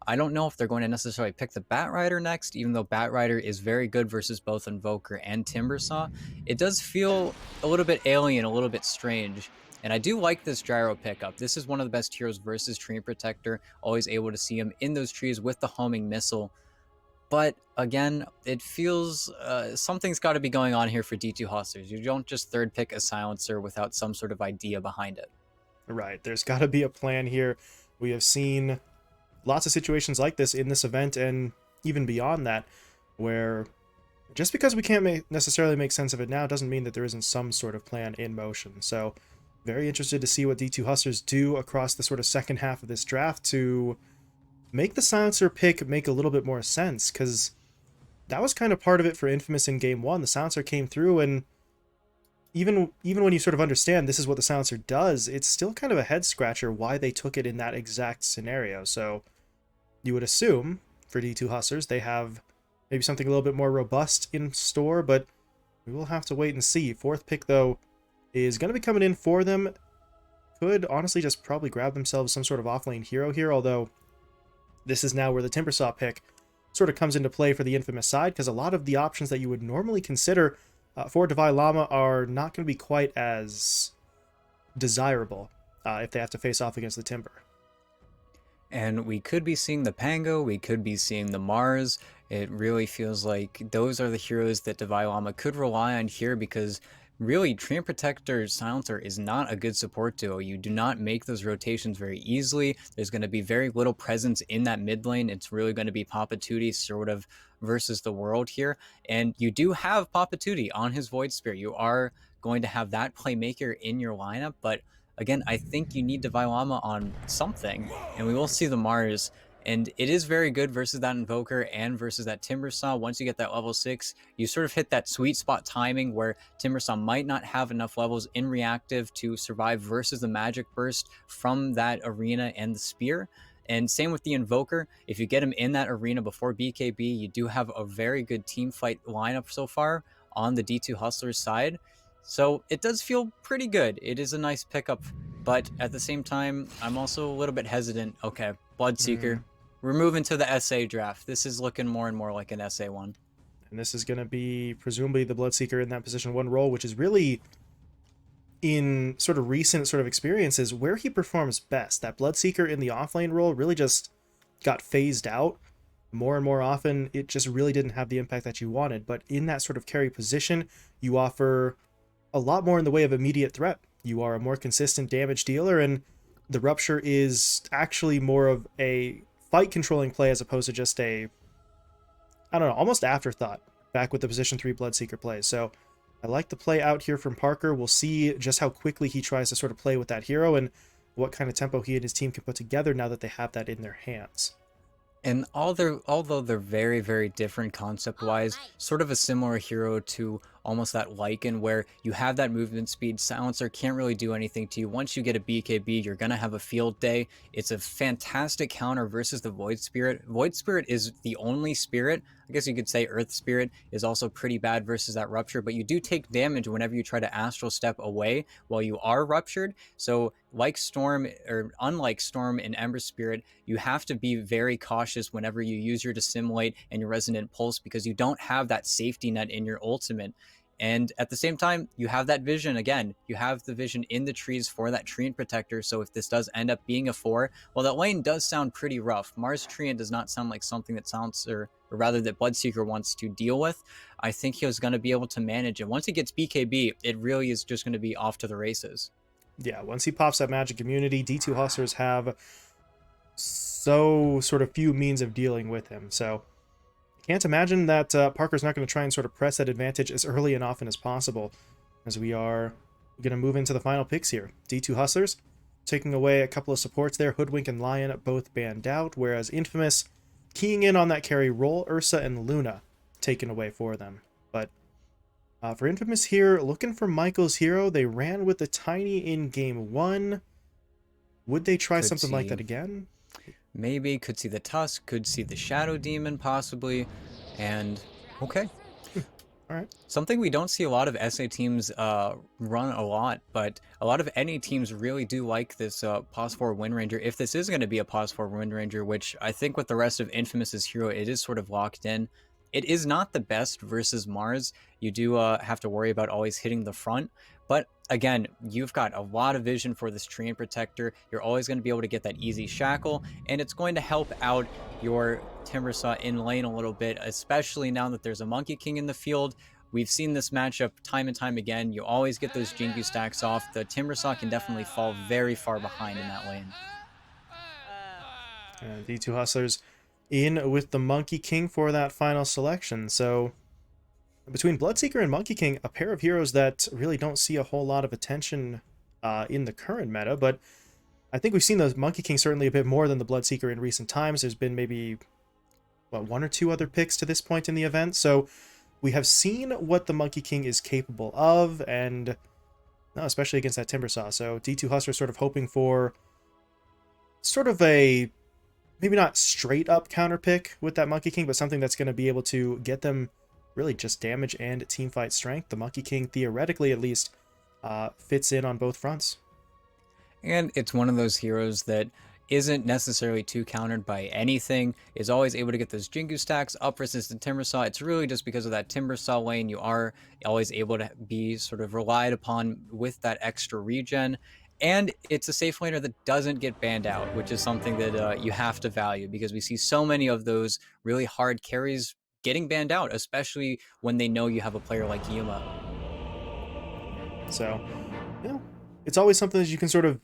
I don't know if they're going to necessarily pick the Bat Rider next, even though Bat Rider is very good versus both Invoker and Timbersaw. It does feel a little bit alien, a little bit strange. And I do like this Gyro pickup. This is one of the best heroes versus Tree Protector. Always able to see him in those trees with the homing missile. But again, it feels something's got to be going on here for D2 Hustlers. You don't just third pick a silencer without some sort of idea behind it. Right, there's got to be a plan here. We have seen lots of situations like this in this event and even beyond that, where just because we can't necessarily make sense of it now doesn't mean that there isn't some sort of plan in motion. So very interested to see what D2 Hustlers do across the sort of second half of this draft to make the silencer pick make a little bit more sense, because that was kind of part of it for Infamous in game one. The silencer came through, and even when you sort of understand this is what the silencer does, it's still kind of a head scratcher why they took it in that exact scenario. So you would assume for D2 Hustlers they have maybe something a little bit more robust in store, but we will have to wait and see. Fourth pick, though, is going to be coming in for them. Could honestly just probably grab themselves some sort of offlane hero here, although this is now where the Timbersaw pick sort of comes into play for the Infamous side, because a lot of the options that you would normally consider for Divine Llama are not going to be quite as desirable if they have to face off against the Timber. And we could be seeing the Pango, we could be seeing the Mars. It really feels like those are the heroes that Divine Llama could rely on here, because really, Treant Protector Silencer is not a good support duo. You do not make those rotations very easily. There's going to be very little presence in that mid lane. It's really going to be Papa Tootie sort of versus the world here. And you do have Papa Tootie on his Void Spirit. You are going to have that playmaker in your lineup, but again, I think you need Divine Llama on something, and we will see the Mars. And it is very good versus that Invoker and versus that Timbersaw. Once you get that level 6, you sort of hit that sweet spot timing where Timbersaw might not have enough levels in reactive to survive versus the Magic Burst from that arena and the Spear. And same with the Invoker. If you get him in that arena before BKB, you do have a very good team fight lineup so far on the D2 Hustlers side. So it does feel pretty good. It is a nice pickup, but at the same time, I'm also a little bit hesitant. Okay, Bloodseeker. We're moving to the SA draft. This is looking more and more like an SA one. And this is going to be presumably the Bloodseeker in that position 1 role, which is really, in sort of recent sort of experiences, where he performs best. That Bloodseeker in the offlane role really just got phased out more and more often. It just really didn't have the impact that you wanted. But in that sort of carry position, you offer a lot more in the way of immediate threat. You are a more consistent damage dealer, and the Rupture is actually more of a fight controlling play as opposed to just a, I don't know, almost afterthought back with the position 3 Bloodseeker plays. So I like the play out here from Parker. We'll see just how quickly he tries to sort of play with that hero and what kind of tempo he and his team can put together now that they have that in their hands. And although they're very, very different concept-wise, sort of a similar hero to almost that Lycan, where you have that movement speed. Silencer can't really do anything to you. Once you get a BKB, you're going to have a field day. It's a fantastic counter versus the Void Spirit. Void Spirit is the only spirit. I guess you could say Earth Spirit is also pretty bad versus that Rupture, but you do take damage whenever you try to Astral Step away while you are Ruptured. So like Storm, or unlike Storm and Ember Spirit, you have to be very cautious whenever you use your Dissimulate and your Resonant Pulse, because you don't have that safety net in your ultimate. And at the same time, you have that vision. Again, you have the vision in the trees for that Treant Protector. So if this does end up being a 4, well, that lane does sound pretty rough. Mars Treant does not sound like something that Silencer, or rather that Bloodseeker wants to deal with. I think he was going to be able to manage it. Once he gets BKB, it really is just going to be off to the races. Yeah, once he pops that magic immunity, D2 Hustlers have so sort of few means of dealing with him. So can't imagine that Parker's not going to try and sort of press that advantage as early and often as possible, as we are going to move into the final picks here. D2 Hustlers taking away a couple of supports there. Hoodwink and Lion both banned out, whereas Infamous keying in on that carry role. Ursa and Luna taken away for them. But for Infamous here, looking for Michael's hero. They ran with the Tiny in game 1. Would they try something like that again? Maybe, could see the Tusk, could see the Shadow Demon possibly, and okay. All right. Something we don't see a lot of SA teams run a lot, but a lot of NA teams really do like this pos 4 Wind Ranger. If this is going to be a pos 4 Wind Ranger, which I think with the rest of Infamous's hero, it is sort of locked in. It is not the best versus Mars. You do have to worry about always hitting the front. But again, you've got a lot of vision for this Treant Protector. You're always going to be able to get that easy shackle, and it's going to help out your Timbersaw in lane a little bit, especially now that there's a Monkey King in the field. We've seen this matchup time and time again. You always get those Jingu stacks off. The Timbersaw can definitely fall very far behind in that lane. And D2 Hustlers in with the Monkey King for that final selection. So between Bloodseeker and Monkey King, a pair of heroes that really don't see a whole lot of attention in the current meta, but I think we've seen the Monkey King certainly a bit more than the Bloodseeker in recent times. There's been maybe, one or two other picks to this point in the event, so we have seen what the Monkey King is capable of, and especially against that Timbersaw. So D2 Hustler sort of hoping for sort of a, maybe not straight up counter pick with that Monkey King, but something that's going to be able to get them really just damage and team fight strength. The Monkey King, theoretically at least, fits in on both fronts. And it's one of those heroes that isn't necessarily too countered by anything, is always able to get those Jingu stacks up versus the Timbersaw. It's really just because of that Timbersaw lane, you are always able to be sort of relied upon with that extra regen. And it's a safe laner that doesn't get banned out, which is something that you have to value, because we see so many of those really hard carries getting banned out, especially when they know you have a player like Yuma. So, it's always something that you can sort of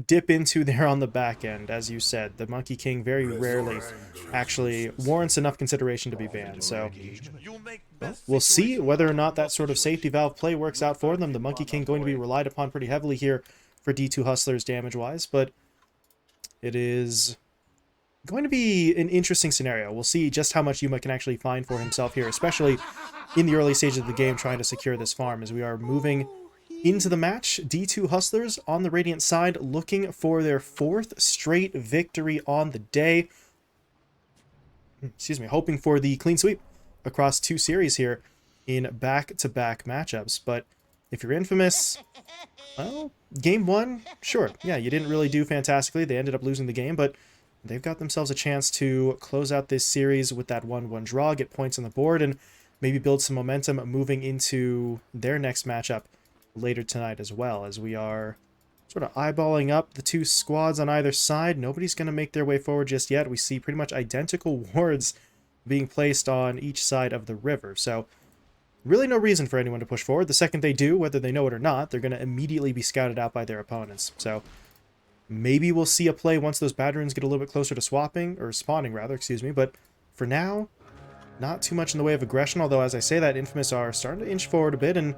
dip into there on the back end. As you said, the Monkey King very rarely actually warrants enough consideration to be banned. So we'll see whether or not that sort of safety valve play works out for them. The Monkey King going to be relied upon pretty heavily here for D2 Hustlers damage-wise, but it is going to be an interesting scenario. We'll see just how much Yuma can actually find for himself here, especially in the early stages of the game trying to secure this farm as we are moving into the match. D2 Hustlers on the Radiant side looking for their 4th straight victory on the day. Excuse me, hoping for the clean sweep across 2 series here in back-to-back matchups. But if you're Infamous, well, game 1, sure, yeah, you didn't really do fantastically. They ended up losing the game, but they've got themselves a chance to close out this series with that 1-1 draw, get points on the board, and maybe build some momentum moving into their next matchup later tonight as well, as we are sort of eyeballing up the 2 squads on either side. Nobody's going to make their way forward just yet. We see pretty much identical wards being placed on each side of the river, so really no reason for anyone to push forward. The second they do, whether they know it or not, they're going to immediately be scouted out by their opponents. So maybe we'll see a play once those Badroons get a little bit closer to swapping, or spawning rather, excuse me, but for now, not too much in the way of aggression, although as I say that, Infamous are starting to inch forward a bit, and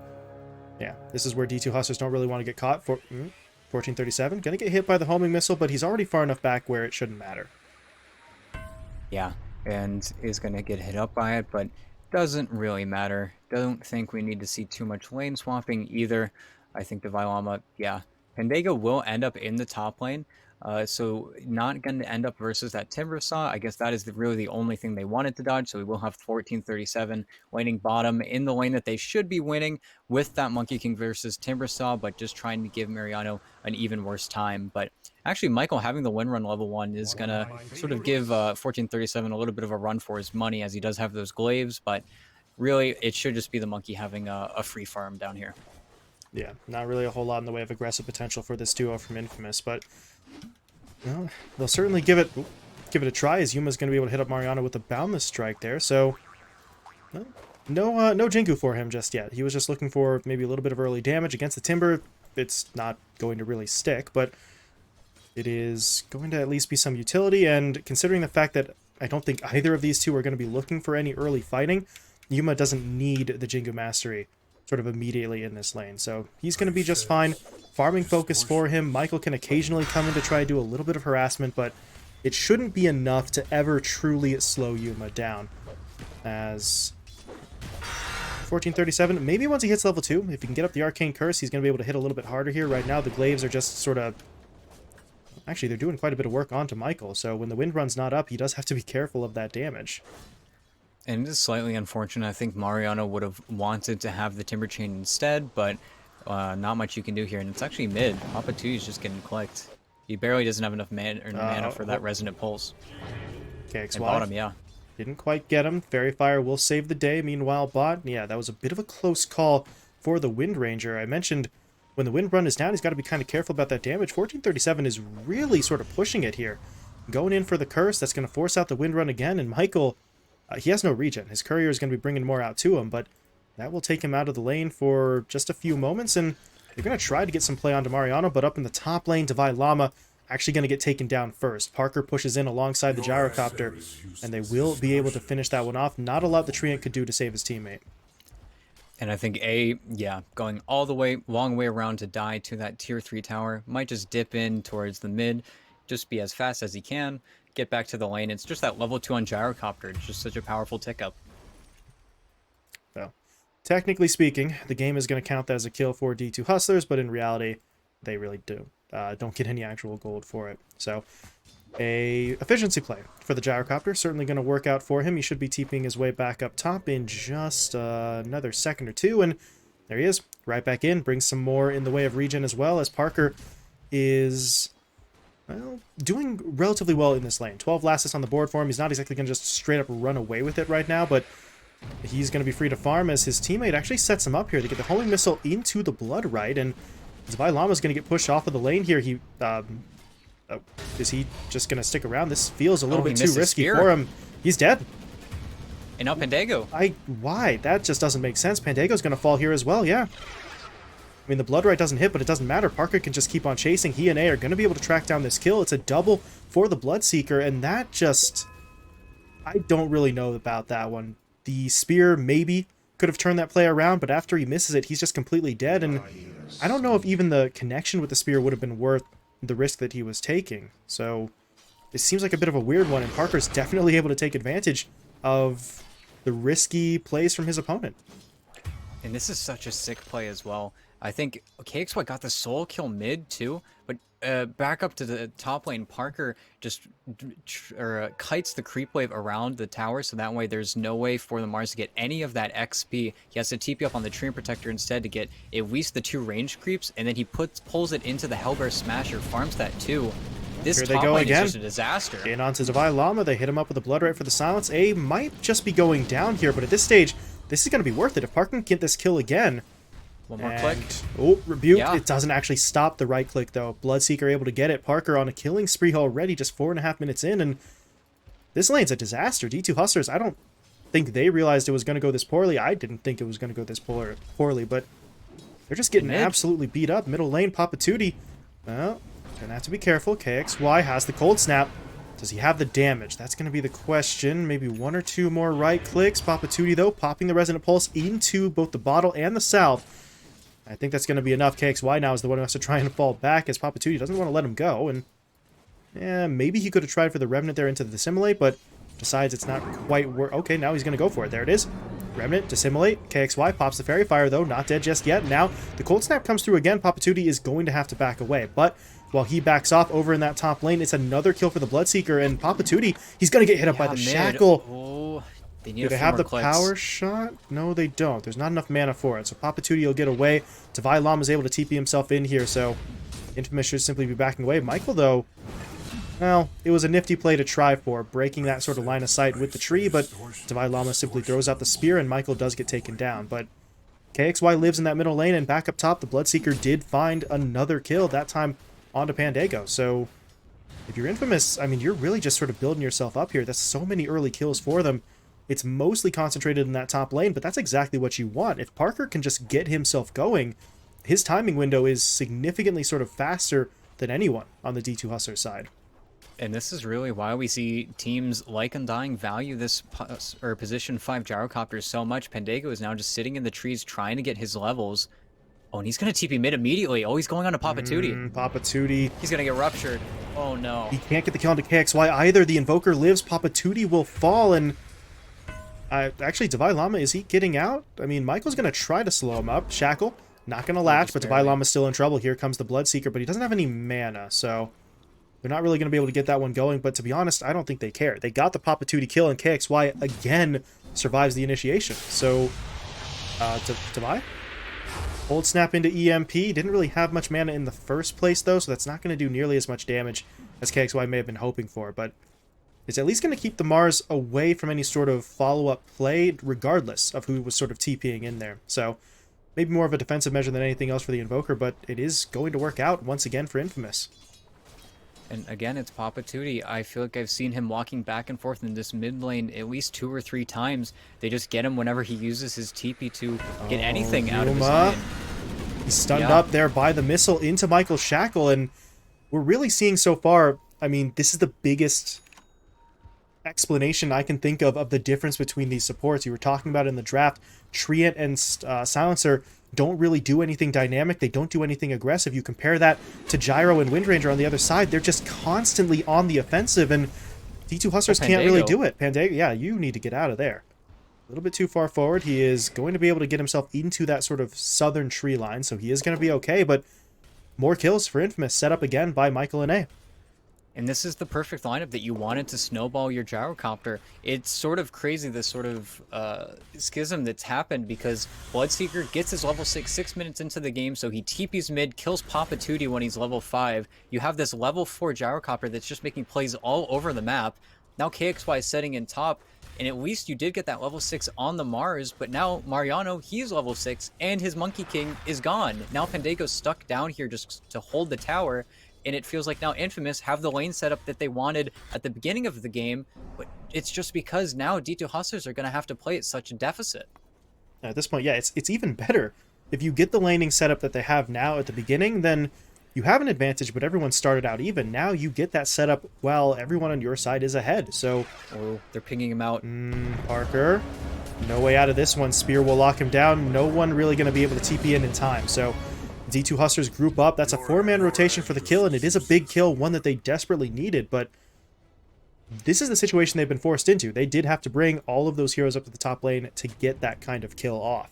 yeah, this is where D2 Hustlers don't really want to get caught. 1437, gonna get hit by the homing missile, but he's already far enough back where it shouldn't matter. Yeah, and is going to get hit up by it, but doesn't really matter. Don't think we need to see too much lane swapping either. I think the Vilama, yeah, Pandaga will end up in the top lane, so not going to end up versus that Timbersaw. I guess that is really the only thing they wanted to dodge, so we will have 1437 laning bottom in the lane that they should be winning with that Monkey King versus Timbersaw, but just trying to give Mariano an even worse time. But actually, Michael having the win run level 1 is going to sort of give 1437 a little bit of a run for his money, as he does have those glaives, but really it should just be the Monkey having a free farm down here. Yeah, not really a whole lot in the way of aggressive potential for this duo from Infamous, but well, they'll certainly give it a try, as Yuma's going to be able to hit up Mariano with a Boundless Strike there, so well, no Jingu for him just yet. He was just looking for maybe a little bit of early damage against the Timber. It's not going to really stick, but it is going to at least be some utility, and considering the fact that I don't think either of these two are going to be looking for any early fighting, Yuma doesn't need the Jingu Mastery sort of immediately in this lane, so he's going to be just fine. Farming focus for him. Michael can occasionally come in to try to do a little bit of harassment, but it shouldn't be enough to ever truly slow Yuma down. As 1437, maybe once he hits level 2, if he can get up the Arcane Curse, he's going to be able to hit a little bit harder here. Right now, the glaives are just sort of... Actually, they're doing quite a bit of work onto Michael, so when the wind run's not up, he does have to be careful of that damage. And it is slightly unfortunate. I think Mariano would have wanted to have the Timber Chain instead, but not much you can do here. And it's actually mid. Papa 2 is just getting clicked. He barely doesn't have enough mana for that Resonant Pulse. And KXY bottom, yeah. didn't quite get him. Fairy Fire will save the day. Meanwhile, bot, yeah, that was a bit of a close call for the Wind Ranger. I mentioned when the Wind Run is down, he's got to be kind of careful about that damage. 1437 is really sort of pushing it here. Going in for the Curse, that's going to force out the Wind Run again, and Michael, he has no regen. His Courier is going to be bringing more out to him, but that will take him out of the lane for just a few moments, and they're going to try to get some play onto Mariano, but up in the top lane, Divine Llama actually going to get taken down first. Parker pushes in alongside the Gyrocopter, and they will be able to finish that one off. Not a lot the Treant could do to save his teammate. And I think yeah, going all the way, long way around to die to that tier 3 tower. Might just dip in towards the mid, just be as fast as he can, get back to the lane. It's just that level 2 on Gyrocopter. It's just such a powerful tick up. So, technically speaking, the game is going to count that as a kill for D2 Hustlers, but in reality, they really don't get any actual gold for it. So, a efficiency play for the Gyrocopter. Certainly going to work out for him. He should be TPing his way back up top in just another second or two. And there he is. Right back in. Brings some more in the way of regen as well, as Parker is, well, doing relatively well in this lane. 12 lasts on the board for him. He's not exactly going to just straight up run away with it right now, but he's going to be free to farm as his teammate actually sets him up here to get the homing missile into the Blood Right. And Divine Llama is going to get pushed off of the lane here. He is he just going to stick around? This feels a little bit too risky for him. He's dead. And now Pandago. Why? That just doesn't make sense. Pandago's going to fall here as well, yeah. I mean, the Blood Right doesn't hit, but it doesn't matter. Parker can just keep on chasing. He and A are going to be able to track down this kill. It's a double for the Bloodseeker, and that just, I don't really know about that one. The spear maybe could have turned that play around, but after he misses it, he's just completely dead, and I don't know if even the connection with the spear would have been worth the risk that he was taking. So it seems like a bit of a weird one, and Parker's definitely able to take advantage of the risky plays from his opponent. And this is such a sick play as well. I think KXY got the soul kill mid too, but back up to the top lane, Parker just kites the creep wave around the tower, so that way there's no way for the Mars to get any of that XP. He has to TP up on the Treant Protector instead to get at least the 2 range creeps, and then he pulls it into the Hellbear Smasher, farms that too. This Here they top go lane again. is just a disaster. In onto Divine Llama, they hit him up with a Blood Right for the silence. A might just be going down here, but at this stage, this is going to be worth it. If Parker can get this kill again. One more click. Oh, Rebuke. Yeah. It doesn't actually stop the right click, though. Bloodseeker able to get it. Parker on a killing spree already, just 4.5 minutes in, and this lane's a disaster. D2 Hustlers, I don't think they realized it was going to go this poorly. I didn't think it was going to go this poorly, but they're just getting absolutely beat up. Middle lane, Papa Tootie. Well, gonna have to be careful. KXY has the cold snap. Does he have the damage? That's going to be the question. Maybe 1 or 2 more right clicks. Papa Tootie, though, popping the Resonant Pulse into both the bottle and the south. I think that's going to be enough. KXY now is the one who has to try and fall back, as Papa Tootie doesn't want to let him go. And yeah, maybe he could have tried for the Remnant there into the Dissimulate, but decides it's not quite okay, now he's going to go for it. There it is. Remnant, Dissimulate. KXY pops the Fairy Fire, though. Not dead just yet. Now, the Cold Snap comes through again. Papa Tootie is going to have to back away. But while he backs off over in that top lane, it's another kill for the Bloodseeker. And Papa Tootie, he's going to get hit up by the Shackle. Oh, they need Do they have the power shot? No, they don't. There's not enough mana for it. So Papa Tootie will get away. Divine Llama is able to TP himself in here, so Infamous should simply be backing away. Michael, though, well, it was a nifty play to try for, breaking that sort of line of sight with the tree, but Divine Llama simply throws out the spear, and Michael does get taken down. But KXY lives in that middle lane, and back up top, the Bloodseeker did find another kill, that time onto Pandago. So if you're Infamous, I mean, you're really just sort of building yourself up here. That's so many early kills for them. It's mostly concentrated in that top lane, but that's exactly what you want. If Parker can just get himself going, his timing window is significantly sort of faster than anyone on the D2 Hustler side. And this is really why we see teams like Undying value this position 5 Gyrocopters so much. Pandago is now just sitting in the trees trying to get his levels. Oh, and he's going to TP mid immediately. Oh, he's going on to Papa Tootie. Papa Tootie. He's going to get ruptured. Oh, no. He can't get the kill onto KXY either. The Invoker lives. Papa Tootie will fall, and actually, Divine Llama, is he getting out? I mean, Michael's going to try to slow him up. Shackle, not going to latch, but Divine Llama's still in trouble. Here comes the Bloodseeker, but he doesn't have any mana, so They're not really going to be able to get that one going, but to be honest, I don't think they care. They got the Papatuti kill, and KXY again survives the initiation. So, to buy? Hold Snap into EMP. Didn't really have much mana in the first place, though, so that's not going to do nearly as much damage as KXY may have been hoping for, but it's at least going to keep the Mars away from any sort of follow-up play, regardless of who was sort of TPing in there. So, maybe more of a defensive measure than anything else for the Invoker, but it is going to work out once again for Infamous. And again, it's Papatuti. I feel like I've seen him walking back and forth in this mid lane at least 2 or 3 times. They just get him whenever he uses his TP to get anything out of his lane. He's stunned up there by the missile into Michael's Shackle, and we're really seeing so far, I mean, this is the biggest explanation I can think of the difference between these supports. You were talking about in the draft, Treant and Silencer don't really do anything dynamic. They don't do anything aggressive. You compare that to Gyro and Windranger on the other side. They're just constantly on the offensive, and D2 Hustlers can't really do it. Pandago, yeah, you need to get out of there. A little bit too far forward. He is going to be able to get himself into that sort of southern tree line, so he is going to be okay, but more kills for Infamous set up again by Michael and A. And this is the perfect lineup that you wanted to snowball your gyrocopter. It's sort of crazy, this sort of schism that's happened, because Bloodseeker gets his level 6 minutes into the game, so he TPs mid, kills Papatuti when he's level 5. You have this level 4 gyrocopter that's just making plays all over the map. Now KXY is setting in top, and at least you did get that level 6 on the Mars, but now Mariano, he's level 6, and his Monkey King is gone. Now Pandago's stuck down here just to hold the tower, and it feels like now Infamous have the lane setup that they wanted at the beginning of the game, but it's just because now D2 Hustlers are going to have to play at such a deficit. At this point, yeah, it's even better. If you get the laning setup that they have now at the beginning, then you have an advantage, but everyone started out even. Now you get that setup while everyone on your side is ahead, so... Oh, they're pinging him out. Parker, no way out of this one. Spear will lock him down. No one really going to be able to TP in time, so... D2 Hustlers group up. That's a 4-man rotation for the kill, and it is a big kill, one that they desperately needed, but this is the situation they've been forced into. They did have to bring all of those heroes up to the top lane to get that kind of kill off.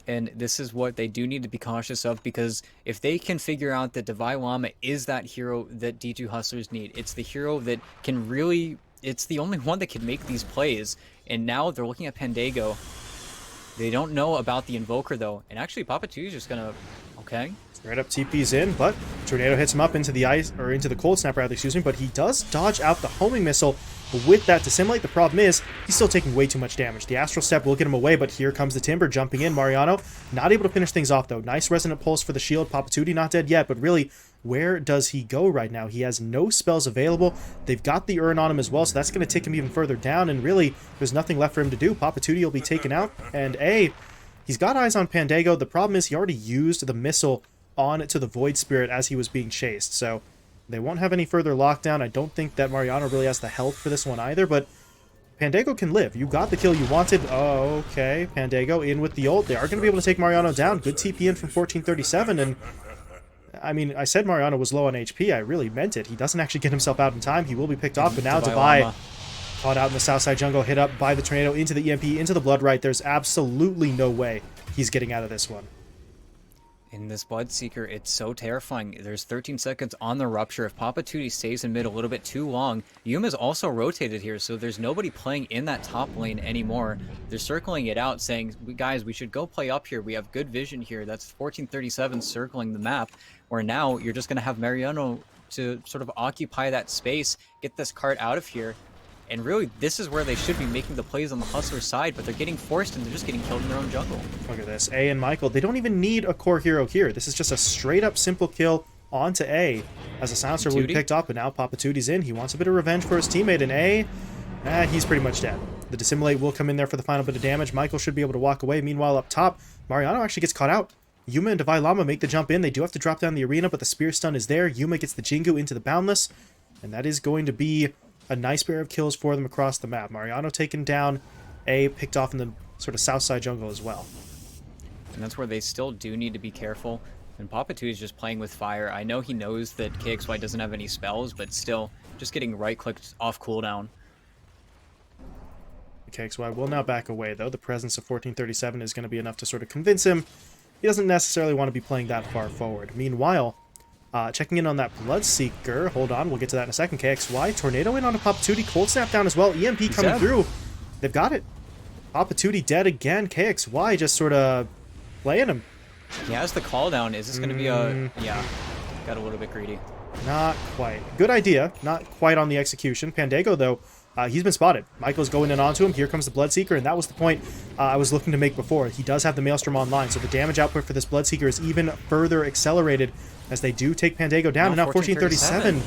And this is what they do need to be cautious of, because if they can figure out that Divine Llama is that hero that D2 Hustlers need, it's the hero that can really... It's the only one that can make these plays, and now they're looking at Pandago. They don't know about the Invoker, though. And actually, Papatuti is just going to... Okay. Straight up TP's in, but Tornado hits him up into the ice, or into the Cold Snap, rather, excuse me, but he does dodge out the homing missile with that Dissimulate. The problem is, he's still taking way too much damage. The Astral Step will get him away, but here comes the Timber jumping in. Mariano not able to finish things off, though. Nice Resonant Pulse for the shield. Papatuti not dead yet, but really, where does he go right now? He has no spells available. They've got the Urn on him as well, so that's going to take him even further down, and really, there's nothing left for him to do. Papatuti will be taken out, and he's got eyes on Pandago. The problem is he already used the missile on to the Void Spirit as he was being chased, so they won't have any further lockdown. I don't think that Mariano really has the health for this one either, but Pandago can live. You got the kill you wanted. Oh, okay. Pandago in with the ult. They are going to be able to take Mariano down. Good TP in from 1437, and I mean, I said Mariano was low on HP. I really meant it. He doesn't actually get himself out in time. He will be picked off, but now Divine caught out in the south side jungle, hit up by the Tornado into the EMP, into the Blood Right. There's absolutely no way he's getting out of this one. In this Bloodseeker, it's so terrifying. There's 13 seconds on the Rupture. If Papatuti stays in mid a little bit too long, Yuma's also rotated here, so there's nobody playing in that top lane anymore. They're circling it out, saying, guys, we should go play up here. We have good vision here. That's 1437 circling the map, where now you're just going to have Mariano to sort of occupy that space, get this cart out of here. And really, this is where they should be making the plays on the Hustler side, but they're getting forced and they're just getting killed in their own jungle. Look at this. A and Michael, they don't even need a core hero here. This is just a straight-up simple kill onto A, as a Silencer will be picked up, and now Papatuti's in. He wants a bit of revenge for his teammate, and A, he's pretty much dead. The Dissimulate will come in there for the final bit of damage. Michael should be able to walk away. Meanwhile, up top, Mariano actually gets caught out. Yuma and Divine Llama make the jump in. They do have to drop down the arena, but the Spear Stun is there. Yuma gets the Jingu into the Boundless, and that is going to be a nice pair of kills for them across the map. Mariano taken down, A picked off in the sort of south side jungle as well. And that's where they still do need to be careful. And Papatuti is just playing with fire. I know he knows that KXY doesn't have any spells, but still, just getting right-clicked off cooldown. KXY will now back away, though. The presence of 1437 is going to be enough to sort of convince him he doesn't necessarily want to be playing that far forward. Meanwhile, Checking in on that Bloodseeker. Hold on, we'll get to that in a second. KXY, Tornado in on a Papatuti. Cold Snap down as well. EMP coming through. They've got it. Papatuti dead again. KXY just sort of playing him. He has the call down. Is this going to be a... Yeah, got a little bit greedy. Not quite. Good idea. Not quite on the execution. Pandago, though, he's been spotted. Michael's going in onto him. Here comes the Bloodseeker, and that was the point I was looking to make before. He does have the Maelstrom online, so the damage output for this Bloodseeker is even further accelerated as they do take Pandago down. And now 1437.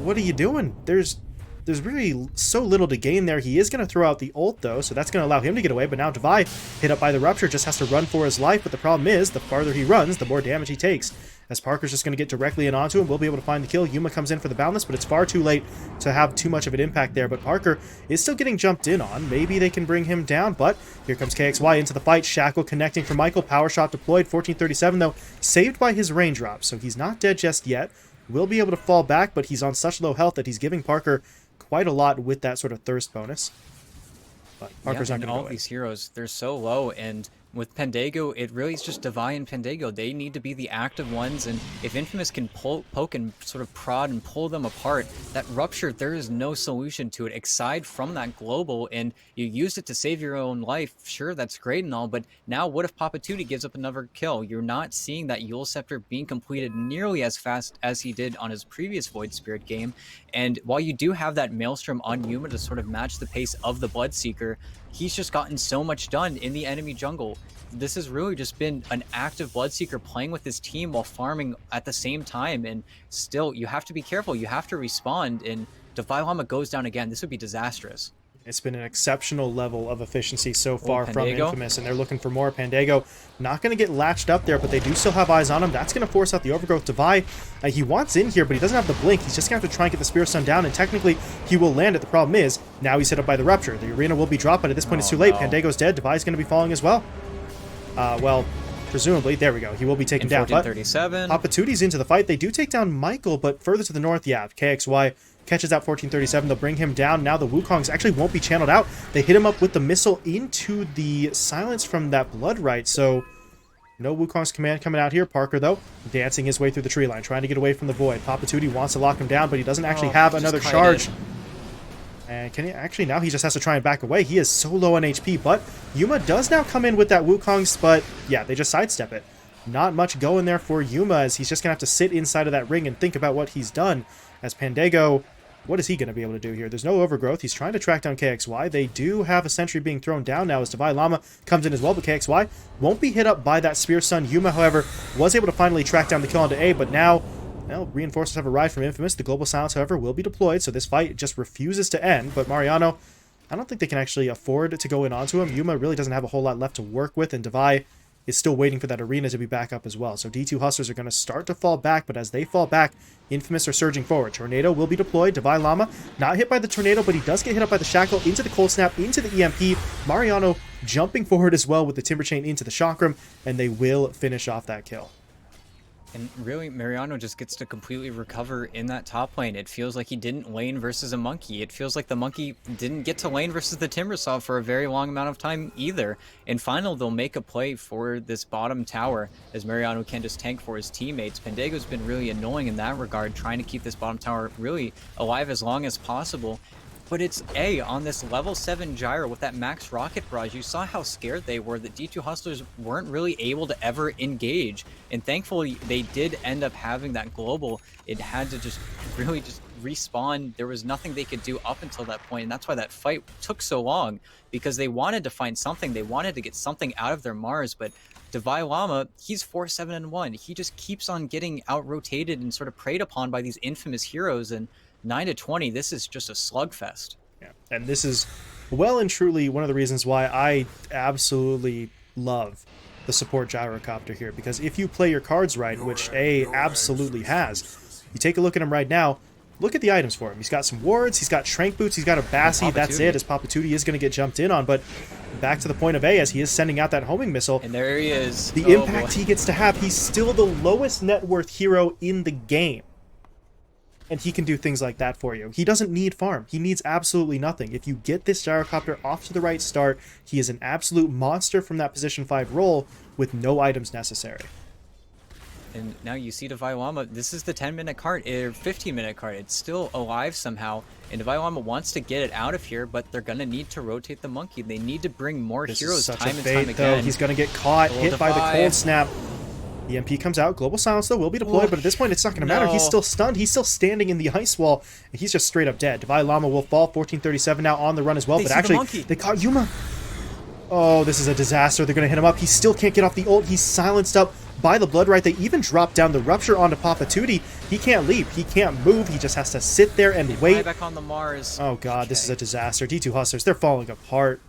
What are you doing? There's really so little to gain there. He is going to throw out the ult, though, so that's going to allow him to get away. But now Devi, hit up by the Rupture, just has to run for his life. But the problem is, the farther he runs, the more damage he takes. As Parker's just going to get directly in onto him, we'll be able to find the kill. Yuma comes in for the Boundless, but it's far too late to have too much of an impact there. But Parker is still getting jumped in on. Maybe they can bring him down, but here comes KXY into the fight. Shackle connecting for Michael. Power shot deployed. 1437, though, saved by his raindrop, so he's not dead just yet. Will be able to fall back, but he's on such low health that he's giving Parker quite a lot with that sort of thirst bonus. But Parker's not going to go all these heroes, they're so low, and with Pandago, it really is just Devi and Pandago. They need to be the active ones, and if Infamous can poke and sort of prod and pull them apart, that Rupture, there is no solution to it aside from that global, and you used it to save your own life. Sure, that's great and all, but now what if Papatuti gives up another kill? You're not seeing that Eul Scepter being completed nearly as fast as he did on his previous Void Spirit game, and while you do have that Maelstrom on Yuma to sort of match the pace of the Bloodseeker, he's just gotten so much done in the enemy jungle. This has really just been an active Bloodseeker playing with his team while farming at the same time, and still, you have to be careful. You have to respond, and Devi Llama goes down again. This would be disastrous. It's been an exceptional level of efficiency so far from Infamous, and they're looking for more. Pandago not going to get latched up there, but they do still have eyes on him. That's going to force out the Overgrowth. Devi, he wants in here, but he doesn't have the Blink. He's just going to have to try and get the Spear Stun down, and technically he will land it. The problem is, now he's hit up by the Rupture. The Arena will be dropped, but at this point it's too late. Pandago's dead. Devi's going to be falling as well. Well, presumably. There we go. He will be taken down. But Papatuti's into the fight. They do take down Michael, but further to the north, yeah, KXY catches out 1437. They'll bring him down. Now the Wukongs actually won't be channeled out. They hit him up with the missile into the silence from that Blood Rite, so no Wukong's command coming out here. Parker, though, dancing his way through the tree line, trying to get away from the Void. Papatuti wants to lock him down, but he doesn't actually have another charge. And can he actually, now he just has to try and back away. He is so low on HP, but Yuma does now come in with that Wukong's, but yeah, they just sidestep it. Not much going there for Yuma, as he's just going to have to sit inside of that ring and think about what he's done. As Pandago, what is he going to be able to do here? There's no Overgrowth. He's trying to track down KXY. They do have a sentry being thrown down now as Devi Llama comes in as well, but KXY won't be hit up by that Spear Stun. Yuma, however, was able to finally track down the kill onto A, but now, well, reinforcements have arrived from Infamous. The Global Silence, however, will be deployed, so this fight just refuses to end. But Mariano, I don't think they can actually afford to go in onto him. Yuma really doesn't have a whole lot left to work with, and Devi is still waiting for that Arena to be back up as well. So D2 Hustlers are going to start to fall back, but as they fall back, Infamous are surging forward. Tornado will be deployed. Devi Llama not hit by the Tornado, but he does get hit up by the Shackle, into the Cold Snap, into the EMP. Mariano jumping forward as well with the Timber Chain into the Chakram, and they will finish off that kill. And really, Mariano just gets to completely recover in that top lane. It feels like he didn't lane versus a Monkey. It feels like the Monkey didn't get to lane versus the Timbersaw for a very long amount of time either. In final, they'll make a play for this bottom tower as Mariano can just tank for his teammates. Pandago's been really annoying in that regard, trying to keep this bottom tower really alive as long as possible. But it's A, on this level 7 Gyro with that max rocket barrage, you saw how scared they were that D2 Hustlers weren't really able to ever engage. And thankfully, they did end up having that global. It had to just really just respawn. There was nothing they could do up until that point, and that's why that fight took so long, because they wanted to find something. They wanted to get something out of their Mars, but Devi Llama, he's 4-7-1. He just keeps on getting out-rotated and sort of preyed upon by these Infamous heroes, and 9-20, this is just a slugfest. Yeah, and this is well and truly one of the reasons why I absolutely love the support Gyrocopter here, because if you play your cards right, which A absolutely has, you take a look at him right now, look at the items for him. He's got some wards, he's got Trank Boots, he's got a Bassi, that's it, as Papatuti is going to get jumped in on, but back to the point of A, as he is sending out that homing missile. And there he is. The impact he gets to have, he's still the lowest net worth hero in the game. And he can do things like that for you. He doesn't need farm. He needs absolutely nothing. If you get this Gyrocopter off to the right start, he is an absolute monster from that position 5 role with no items necessary. And now you see Llama. This is the 10-minute cart, or 15-minute cart. It's still alive somehow. And Llama wants to get it out of here, but they're going to need to rotate the monkey. They need to bring more This heroes is such time a and bait, time though. again. He's going to get caught, hit by the cold snap. EMP comes out. Global silence, though, will be deployed, but at this point, it's not going to matter. He's still stunned. He's still standing in the ice wall, and he's just straight up dead. Llama will fall. 1437 now on the run as well, but actually, they caught Yuma. Oh, this is a disaster. They're going to hit him up. He still can't get off the ult. He's silenced up by the Blood Right. They even drop down the Rupture onto Papa Tootie. He can't leave. He can't move. He just has to sit there and wait. Back on the Mars. Oh, God, this is a disaster. D2 Hustlers, they're falling apart.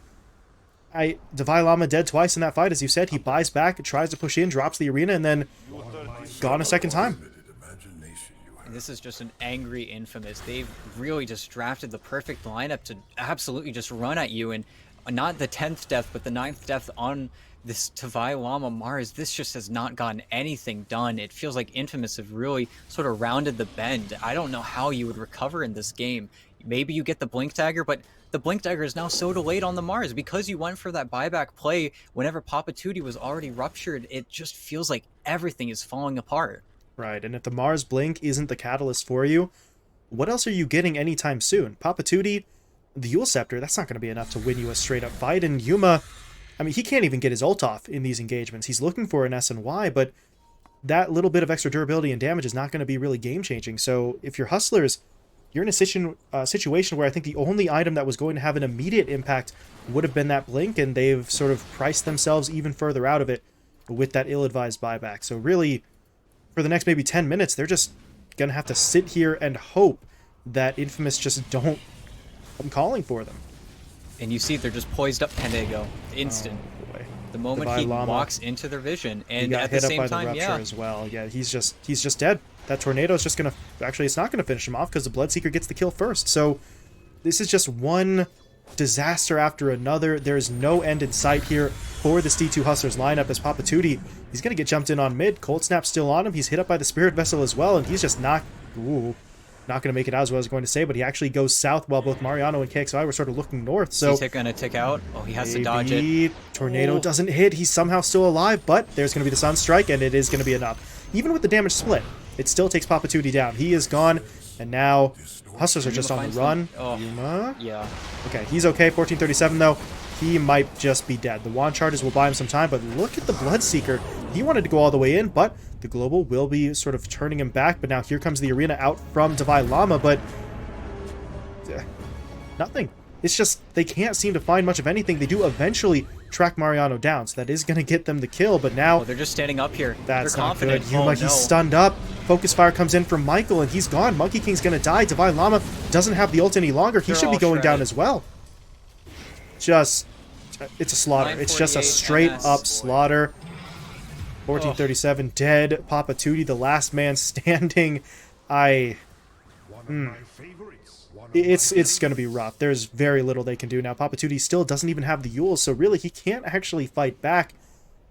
Llama dead twice in that fight, as you said. He buys back, tries to push in, drops the arena, and then gone a second time. And this is just an angry Infamous. They've really just drafted the perfect lineup to absolutely just run at you, and not the 10th death, but the 9th death on this Llama Mars. This just has not gotten anything done. It feels like Infamous have really sort of rounded the bend. I don't know how you would recover in this game. Maybe you get the Blink Dagger, but the Blink Dagger is now so delayed on the Mars because you went for that buyback play whenever Papa Tootie was already ruptured. It just feels like everything is falling apart. Right, and if the Mars Blink isn't the catalyst for you, what else are you getting anytime soon? Papa Tootie, the Yule Scepter, that's not going to be enough to win you a straight-up fight, and Yuma, I mean, he can't even get his ult off in these engagements. He's looking for an SNY, but that little bit of extra durability and damage is not going to be really game-changing. So if you're Hustlers, you're in a situation where I think the only item that was going to have an immediate impact would have been that Blink, and they've sort of priced themselves even further out of it with that ill-advised buyback. So really, for the next maybe 10 minutes, they're just going to have to sit here and hope that Infamous just don't come calling for them. And you see they're just poised up Pendago. Instant. Oh, boy. The moment he walks into their vision, and at the same time, yeah, as well. Yeah, he's just dead. That tornado is just gonna actually, it's not gonna finish him off because the Bloodseeker gets the kill first. So this is just one disaster after another. There is no end in sight here for this D2 Hustlers lineup as Papa Tootie, he's gonna get jumped in on mid. Cold Snap's still on him. He's hit up by the Spirit Vessel as well, and he's just not gonna make it out as well as I was going to say, but he actually goes south while both Mariano and KXI were sort of looking north. So he's gonna tick out. Oh, he has to dodge it. Tornado doesn't hit. He's somehow still alive, but there's gonna be the Sunstrike, and it is gonna be enough. Even with the damage split, it still takes Papa Tootie down. He is gone, and now Hustlers are just on the run. Yuma? Yeah. Okay, he's okay. 1437, though. He might just be dead. The wand charges will buy him some time, but look at the Bloodseeker. He wanted to go all the way in, but the Global will be sort of turning him back. But now here comes the arena out from Llama, but nothing. It's just they can't seem to find much of anything. They do eventually track Mariano down, so that is going to get them the kill, but now... Oh, they're just standing up here. That's they're not confident. good. Yuma, he's stunned up. Focus Fire comes in from Michael, and he's gone. Monkey King's going to die. Llama doesn't have the ult any longer. He should be going down as well. It's a slaughter. It's just a straight-up slaughter. 1437 dead. Papa Tootie, the last man standing. It's going to be rough. There's very little they can do now. Papa Tootie still doesn't even have the Yules, so really he can't actually fight back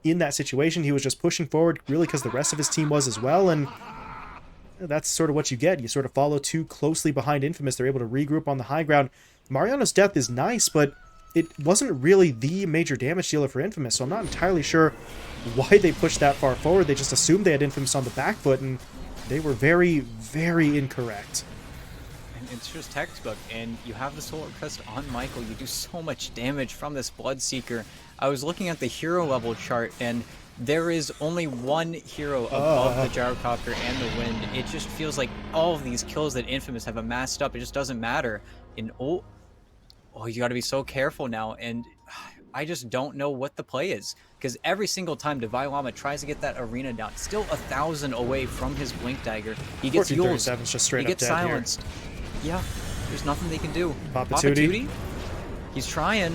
in that situation. He was just pushing forward really because the rest of his team was as well, and that's sort of what you get. You sort of follow too closely behind Infamous. They're able to regroup on the high ground. Mariano's death is nice, but it wasn't really the major damage dealer for Infamous, so I'm not entirely sure why they pushed that far forward. They just assumed they had Infamous on the back foot, and they were very, very incorrect. And it's just textbook, and you have the Solar Crest on Michael. You do so much damage from this Bloodseeker. I was looking at the hero level chart, and there is only one hero above the Gyrocopter and the Wind. It just feels like all of these kills that Infamous have amassed up, it just doesn't matter. And oh, you got to be so careful now, and I just don't know what the play is, because every single time Llama tries to get that arena down, still 1,000 away from his Blink Dagger, he gets Yules. Just straight he gets silenced. Yeah, there's nothing they can do. Papa Tootie? He's trying.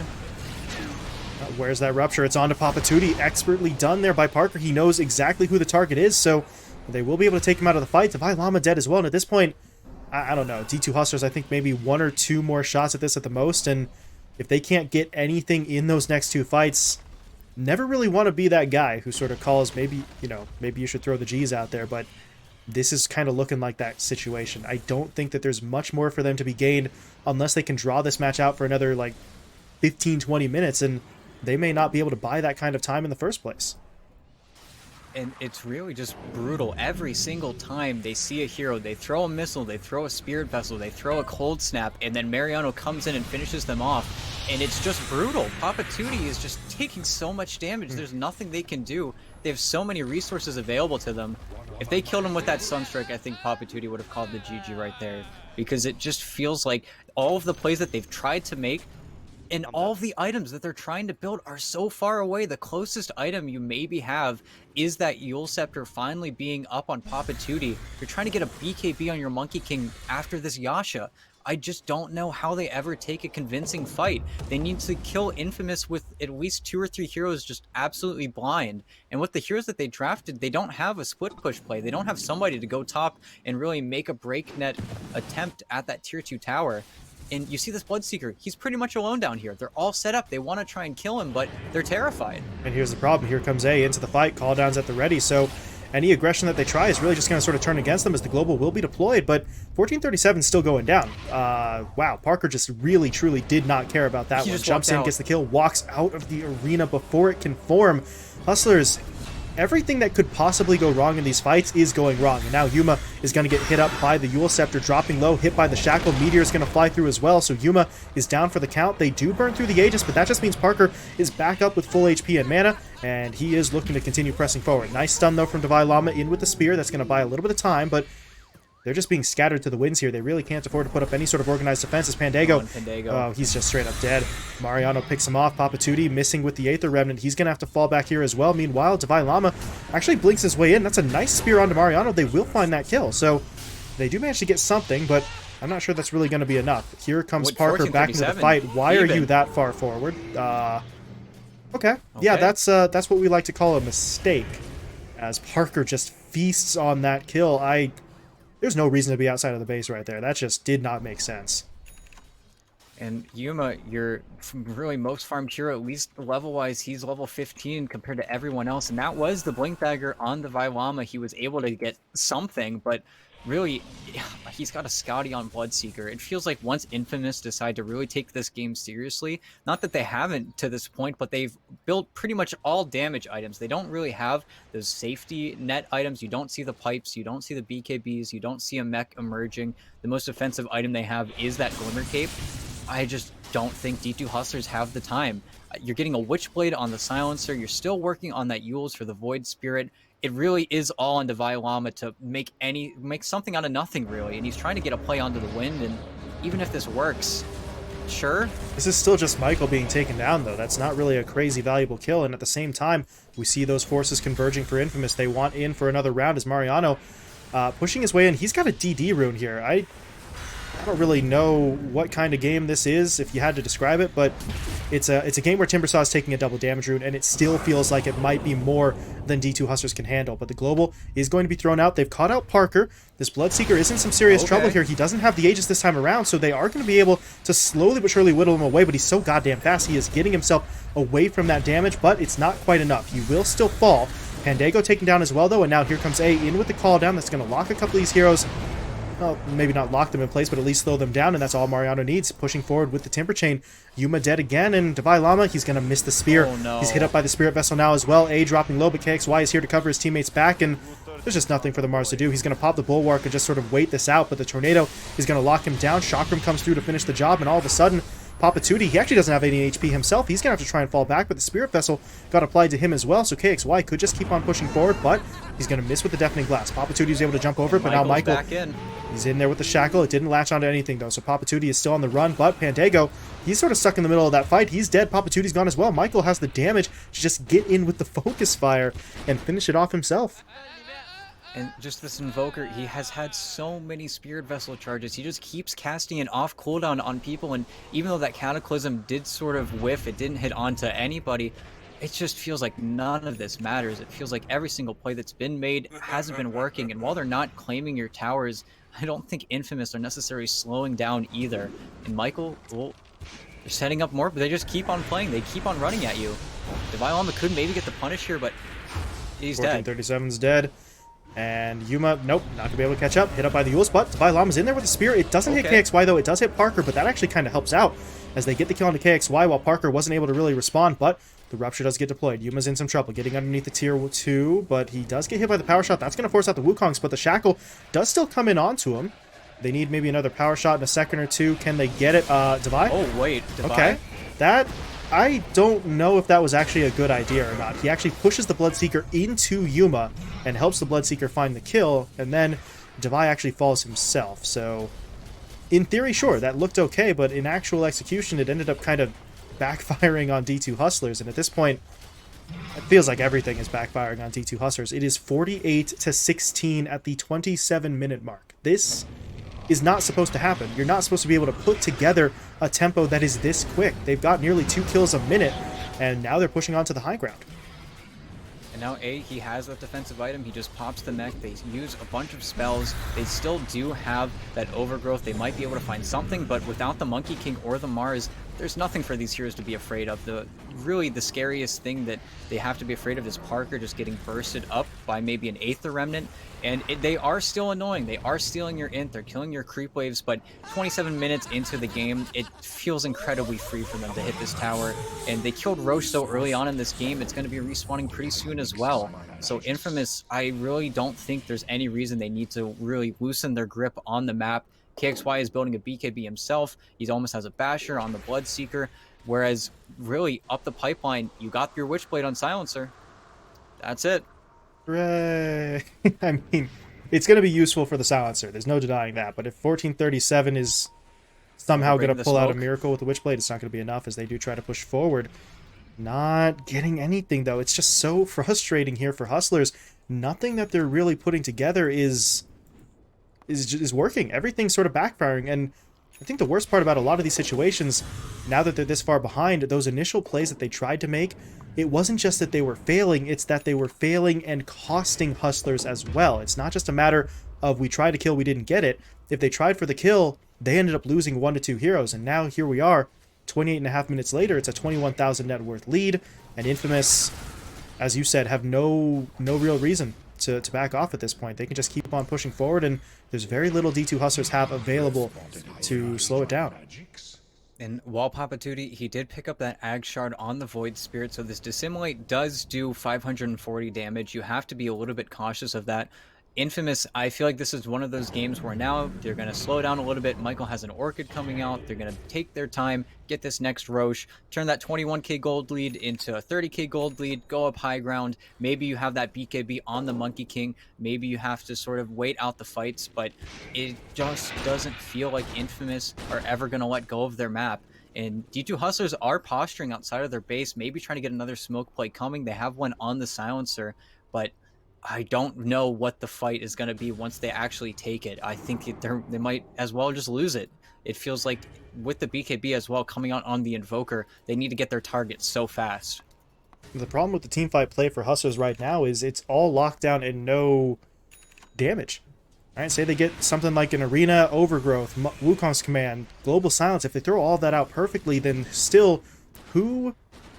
Where's that Rupture? It's on to Papa Tootie. Expertly done there by Parker. He knows exactly who the target is, so they will be able to take him out of the fight. Llama dead as well, and at this point, I don't know. D2 Hustlers, I think maybe 1 or 2 more shots at this at the most, and if they can't get anything in those next 2 fights, never really want to be that guy who sort of calls, maybe you should throw the G's out there, but this is kind of looking like that situation. I don't think that there's much more for them to be gained unless they can draw this match out for another, 15-20 minutes, and they may not be able to buy that kind of time in the first place. And it's really just brutal. Every single time they see a hero, they throw a missile, they throw a spirit vessel, they throw a cold snap, and then Mariano comes in and finishes them off. And it's just brutal. Papa Tutti is just taking so much damage. There's nothing they can do. They have so many resources available to them. If they killed him with that Sunstrike, I think Papa Tutti would have called the GG right there. Because it just feels like all of the plays that they've tried to make and all of the items that they're trying to build are so far away. The closest item you maybe have is that Yule Scepter finally being up on Papa Tutti. You're trying to get a BKB on your Monkey King after this Yasha. I just don't know how they ever take a convincing fight. They need to kill Infamous with at least 2 or 3 heroes just absolutely blind. And with the heroes that they drafted, they don't have a split push play. They don't have somebody to go top and really make a breaknet attempt at that tier 2 tower. And you see this Bloodseeker, he's pretty much alone down here. They're all set up. They want to try and kill him, but they're terrified. And here's the problem. Here comes A into the fight. Call downs at the ready. So any aggression that they try is really just going to sort of turn against them as the global will be deployed. But 1437 is still going down. Wow, Parker just really, truly did not care about that one. Jumps in, gets the kill, walks out of the arena before it can form. Hustlers, everything that could possibly go wrong in these fights is going wrong. And now Yuma is going to get hit up by the Yule Scepter, dropping low, hit by the Shackle. Meteor is going to fly through as well, so Yuma is down for the count. They do burn through the Aegis, but that just means Parker is back up with full HP and mana, and he is looking to continue pressing forward. Nice stun, though, from Divine Llama in with the Spear. That's going to buy a little bit of time, but they're just being scattered to the winds here. They really can't afford to put up any sort of organized defense as Pandago. Oh, he's just straight up dead. Mariano picks him off. Papa Tutti missing with the Aether Remnant. He's going to have to fall back here as well. Meanwhile, Divine Llama actually blinks his way in. That's a nice spear onto Mariano. They will find that kill. So they do manage to get something, but I'm not sure that's really going to be enough. Here comes Parker back into the fight. Why are you that far forward? Okay. Yeah, that's what we like to call a mistake, as Parker just feasts on that kill. There's no reason to be outside of the base right there. That just did not make sense. And Yuma, you're really most farmed hero, at least level-wise, he's level 15 compared to everyone else. And that was the Blink Dagger on the Llama. He was able to get something, but really, he's got a Scouty on Bloodseeker. It feels like once Infamous decide to really take this game seriously, not that they haven't to this point, but they've built pretty much all damage items. They don't really have those safety net items. You don't see the pipes, you don't see the BKBs, you don't see a mech emerging. The most offensive item they have is that Glimmer Cape. I just don't think D2 Hustlers have the time. You're getting a Witchblade on the Silencer, you're still working on that Yules for the Void Spirit. It really is all on Divine Llama to make something out of nothing, really. And he's trying to get a play onto the wind, and even if this works, sure. This is still just Michael being taken down, though. That's not really a crazy valuable kill, and at the same time, we see those forces converging for Infamous. They want in for another round as Mariano pushing his way in. He's got a DD rune here. I don't really know what kind of game this is, if you had to describe it, but it's a game where Timbersaw is taking a double damage rune, and it still feels like it might be more than D2 Hustlers can handle. But the global is going to be thrown out. They've caught out Parker. This Bloodseeker is in some serious trouble here. He doesn't have the Aegis this time around, so they are going to be able to slowly but surely whittle him away, but he's so goddamn fast. He is getting himself away from that damage, but it's not quite enough. He will still fall. Pandago taken down as well, though, and now here comes A in with the call down. That's going to lock a couple of these heroes. Well, maybe not lock them in place, but at least slow them down, and that's all Mariano needs. Pushing forward with the Timber Chain. Yuma dead again, and Divine Llama, he's going to miss the spear. Oh, no. He's hit up by the Spirit Vessel now as well. A dropping low, but KXY is here to cover his teammates back, and there's just nothing for the Mars to do. He's going to pop the Bulwark and just sort of wait this out, but the Tornado is going to lock him down. Chakram comes through to finish the job, and all of a sudden, Papa Tutti, he actually doesn't have any HP himself. He's going to have to try and fall back, but the Spirit Vessel got applied to him as well, so KXY could just keep on pushing forward, but he's going to miss with the Deafening Blast. Papa Tutti is able to jump over it, but now Michael, back in. He's in there with the Shackle. It didn't latch onto anything, though, so Papa Tutti is still on the run, but Pandago, he's sort of stuck in the middle of that fight. He's dead. Papa Tutti's gone as well. Michael has the damage to just get in with the Focus Fire and finish it off himself. And just this Invoker, he has had so many Spirit Vessel charges. He just keeps casting it off cooldown on people, and even though that Cataclysm did sort of whiff, it didn't hit onto anybody, it just feels like none of this matters. It feels like every single play that's been made hasn't been working, and while they're not claiming your towers, I don't think Infamous are necessarily slowing down either. And Michael, well, they're setting up more, but they just keep on playing. They keep on running at you. Divine Llama could maybe get the punish here, but he's dead. 1437's dead. And Yuma, nope, not going to be able to catch up. Hit up by the Yules, but Divine Llama's in there with the Spear. It doesn't hit KXY, though. It does hit Parker, but that actually kind of helps out. as they get the kill onto KXY while Parker wasn't able to really respond, but the Rupture does get deployed. Yuma's in some trouble, getting underneath the tier 2, but he does get hit by the power shot. That's going to force out the Wukongs, but the Shackle does still come in onto him. They need maybe another power shot in a second or two. Can they get it? Devi? Oh, wait. Devi? Okay. That... I don't know if that was actually a good idea or not. He actually pushes the Bloodseeker into Yuma and helps the Bloodseeker find the kill, and then Devi actually falls himself. So, in theory, sure, that looked okay, but in actual execution, it ended up kind of backfiring on D2 Hustlers, and at this point, it feels like everything is backfiring on D2 Hustlers. It is 48-16 at the 27-minute mark. This is not supposed to happen. You're not supposed to be able to put together a tempo that is this quick. They've got nearly 2 kills a minute, and now they're pushing on to the high ground. And now he has that defensive item. He just pops the mech. They use a bunch of spells. They still do have that overgrowth. They might be able to find something, but without the Monkey King or the Mars, there's nothing for these heroes to be afraid of. Really the scariest thing that they have to be afraid of is Parker just getting bursted up by maybe an Aether Remnant. And they are still annoying. They are stealing your int. They're killing your creep waves. But 27 minutes into the game, it feels incredibly free for them to hit this tower. And they killed Roche so early on in this game, it's going to be respawning pretty soon as well. So Infamous, I really don't think there's any reason they need to really loosen their grip on the map. KXY is building a BKB himself. He almost has a Basher on the Bloodseeker. Whereas, really, up the pipeline, you got your Witchblade on Silencer. That's it. Hooray! I mean, it's going to be useful for the Silencer. There's no denying that. But if 1437 is somehow going to pull out a miracle with the Witchblade, it's not going to be enough as they do try to push forward. Not getting anything, though. It's just so frustrating here for Hustlers. Nothing that they're really putting together is working. Everything's sort of backfiring, and I think the worst part about a lot of these situations, now that they're this far behind, those initial plays that they tried to make, it wasn't just that they were failing, it's that they were failing and costing Hustlers as well. It's not just a matter of we tried to kill, we didn't get it. If they tried for the kill, they ended up losing 1 to 2 heroes, and now here we are, 28.5 minutes later, it's a 21,000 net worth lead, and Infamous, as you said, have no real reason to back off at this point. They can just keep on pushing forward, and there's very little D2 Hustlers have available to slow it down. And while Papatootie, he did pick up that Ag Shard on the Void Spirit, so this Dissimulate does do 540 damage. You have to be a little bit cautious of that. Infamous, I feel like this is one of those games where now they're going to slow down a little bit. Michael has an Orchid coming out. They're going to take their time, get this next Roche, turn that 21k gold lead into a 30k gold lead, go up high ground. Maybe you have that BKB on the Monkey King. Maybe you have to sort of wait out the fights, but it just doesn't feel like Infamous are ever going to let go of their map. And D2 Hustlers are posturing outside of their base, maybe trying to get another smoke play coming. They have one on the Silencer, but I don't know what the fight is going to be once they actually take it. I think they might as well just lose it. It feels like with the BKB as well coming out on the Invoker, they need to get their target so fast. The problem with the teamfight play for Hustlers right now is it's all lockdown and no damage. All right, say they get something like an Arena Overgrowth, Wukong's Command, Global Silence. If they throw all that out perfectly, then still, who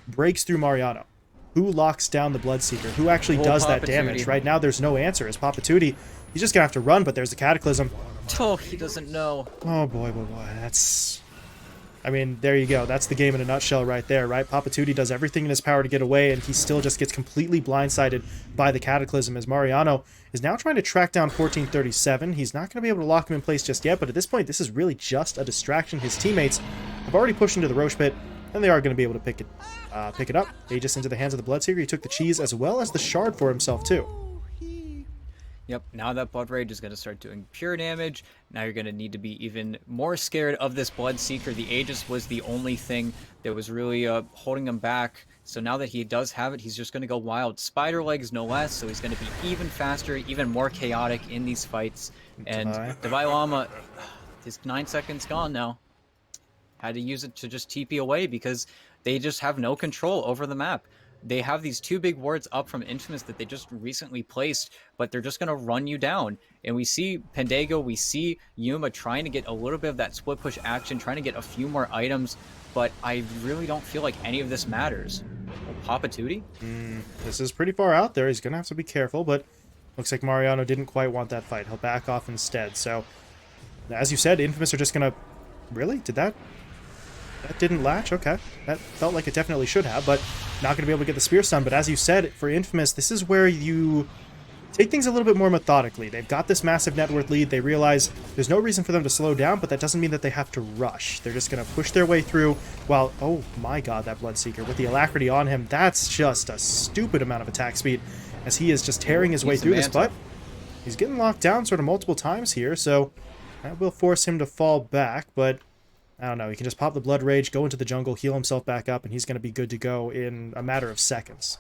breaks through Mariano? Who locks down the Bloodseeker? Who actually does that damage? Right now, there's no answer. As Papatootie, he's just going to have to run, but there's the Cataclysm. Oh, he doesn't know. Oh, boy. That's... I mean, there you go. That's the game in a nutshell right there, right? Papatootie does everything in his power to get away, and he still just gets completely blindsided by the Cataclysm as Mariano is now trying to track down 1437. He's not going to be able to lock him in place just yet, but at this point, this is really just a distraction. His teammates have already pushed into the Roche pit, and they are going to be able to pick it up. Aegis into the hands of the Bloodseeker. He took the cheese as well as the shard for himself, too. Yep, now that Blood Rage is going to start doing pure damage. Now you're going to need to be even more scared of this Bloodseeker. The Aegis was the only thing that was really holding him back. So now that he does have it, he's just going to go wild. Spider legs, no less, so he's going to be even faster, even more chaotic in these fights. And Devi Lama, his 9 seconds gone now. Had to use it to just TP away because they just have no control over the map. They have these 2 big wards up from Infamous that they just recently placed, but they're just going to run you down. And we see Pendago, we see Yuma trying to get a little bit of that split push action, trying to get a few more items, but I really don't feel like any of this matters. Oh, Papatootie? This is pretty far out there. He's going to have to be careful, but looks like Mariano didn't quite want that fight. He'll back off instead. So, as you said, Infamous are just going to... Really? Did that... That didn't latch. Okay. That felt like it definitely should have, but not going to be able to get the spear stun. But as you said, for Infamous, this is where you take things a little bit more methodically. They've got this massive net worth lead. They realize there's no reason for them to slow down, but that doesn't mean that they have to rush. They're just going to push their way through while, oh my god, that Bloodseeker. With the alacrity on him, that's just a stupid amount of attack speed as he is just tearing his way through this, but he's getting locked down sort of multiple times here, so that will force him to fall back, but I don't know. He can just pop the Blood Rage, go into the jungle, heal himself back up, and he's going to be good to go in a matter of seconds.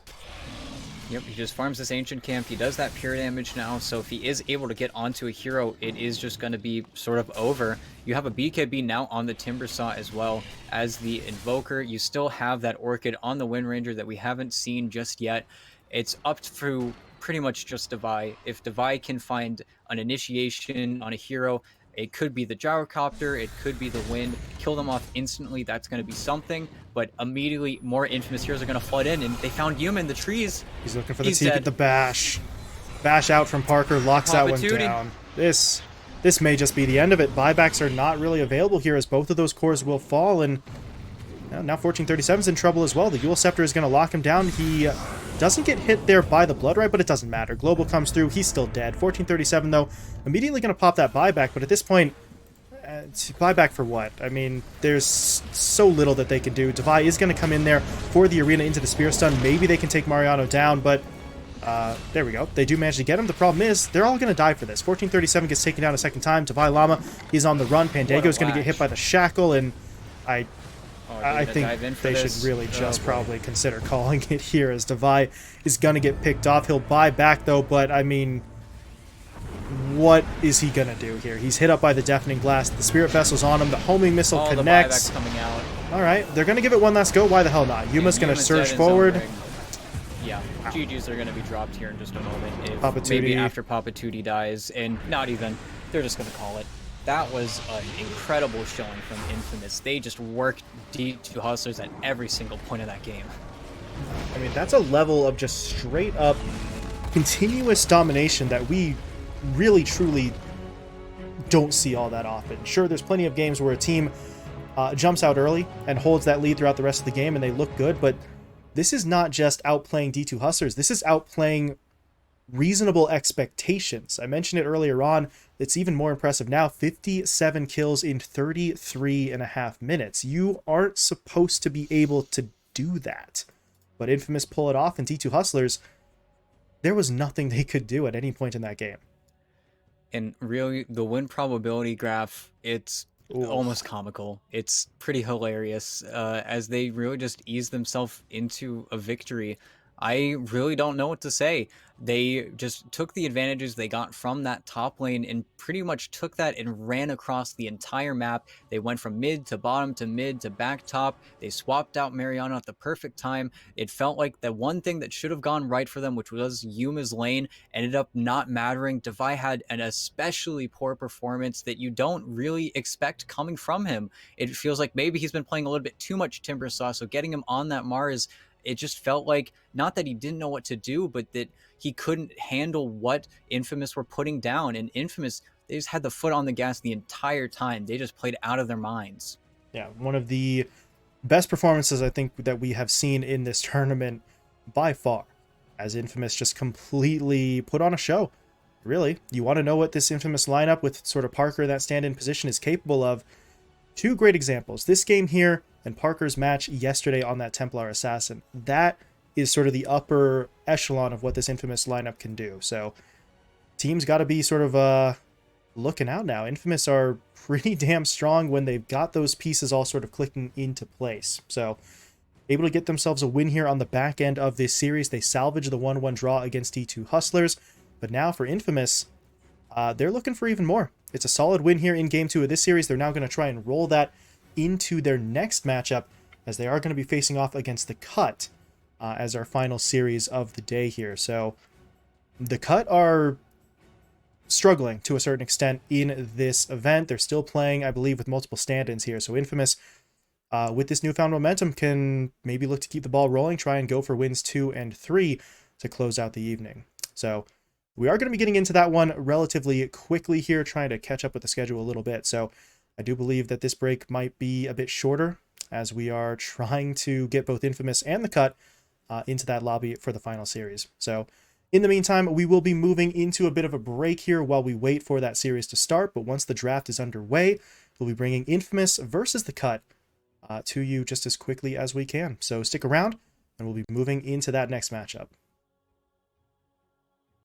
Yep, he just farms this Ancient Camp. He does that pure damage now, so if he is able to get onto a hero, it is just going to be sort of over. You have a BKB now on the Timber Saw as well as the Invoker. You still have that Orchid on the Wind Ranger that we haven't seen just yet. It's up to pretty much just Devi. If Devi can find an initiation on a hero, it could be the gyrocopter, it could be the wind, kill them off instantly, that's going to be something, but immediately more Infamous heroes are going to flood in, and they found Yuma in the trees. He's looking for the Teak at the bash. Bash out from Parker, locks that one down. This may just be the end of it. Buybacks are not really available here as both of those cores will fall, and now 1437's in trouble as well. The Yule Scepter is going to lock him down. He doesn't get hit there by the Blood Right, but it doesn't matter. Global comes through. He's still dead. 1437, though, immediately going to pop that buyback, but at this point, buyback for what? I mean, there's so little that they can do. Devi is going to come in there for the arena into the Spear Stun. Maybe they can take Mariano down, but there we go. They do manage to get him. The problem is, they're all going to die for this. 1437 gets taken down a second time. Devi Llama, he's on the run. Pandago's going to get hit by the Shackle, and I think they should really just probably consider calling it here, as Devi is going to get picked off. He'll buy back, though, but, I mean, what is he going to do here? He's hit up by the Deafening Blast. The Spirit Vessel's on him. The Homing Missile connects. Coming out. All right, they're going to give it one last go. Why the hell not? Yuma's going to surge forward. Yeah, GG's are going to be dropped here in just a moment. If maybe after Papa Tootie dies, and not even, they're just going to call it. That was an incredible showing from Infamous. They just worked D2 Hustlers at every single point of that game. I mean, that's a level of just straight up continuous domination that we really, truly don't see all that often. Sure, there's plenty of games where a team jumps out early and holds that lead throughout the rest of the game and they look good, but this is not just outplaying D2 Hustlers. This is outplaying reasonable expectations. I mentioned it earlier on. It's even more impressive now. 57 kills in 33.5 minutes. You aren't supposed to be able to do that. But Infamous pull it off, and D2 Hustlers, there was nothing they could do at any point in that game. And really, the win probability graph, it's almost comical. It's pretty hilarious as they really just ease themselves into a victory. I really don't know what to say. They just took the advantages they got from that top lane and pretty much took that and ran across the entire map. They went from mid to bottom to mid to back top. They swapped out Mariano at the perfect time. It felt like the one thing that should have gone right for them, which was Yuma's lane, ended up not mattering. Devi had an especially poor performance that you don't really expect coming from him. It feels like maybe he's been playing a little bit too much Timber Saw, so getting him on that Mars, it just felt like, not that he didn't know what to do, but that he couldn't handle what Infamous were putting down. And Infamous, they just had the foot on the gas the entire time. They just played out of their minds. Yeah, one of the best performances I think that we have seen in this tournament by far, as Infamous just completely put on a show. Really, you want to know what this Infamous lineup with sort of Parker in that stand-in position is capable of? Two great examples. This game here and Parker's match yesterday on that Templar Assassin. That is sort of the upper echelon of what this Infamous lineup can do. So teams got to be sort of looking out now. Infamous are pretty damn strong when they've got those pieces all sort of clicking into place. So able to get themselves a win here on the back end of this series. They salvage the 1-1 draw against D2 Hustlers. But now for Infamous, they're looking for even more. It's a solid win here in Game 2 of this series. They're now going to try and roll that into their next matchup, as they are going to be facing off against the Cut as our final series of the day here. So the Cut are struggling to a certain extent in this event. They're still playing, I believe, with multiple stand-ins here. So Infamous, with this newfound momentum, can maybe look to keep the ball rolling, try and go for wins 2 and 3 to close out the evening. So we are going to be getting into that one relatively quickly here, trying to catch up with the schedule a little bit. So I do believe that this break might be a bit shorter as we are trying to get both Infamous and the Cut into that lobby for the final series. So in the meantime, we will be moving into a bit of a break here while we wait for that series to start. But once the draft is underway, we'll be bringing Infamous versus the Cut to you just as quickly as we can. So stick around, and we'll be moving into that next matchup.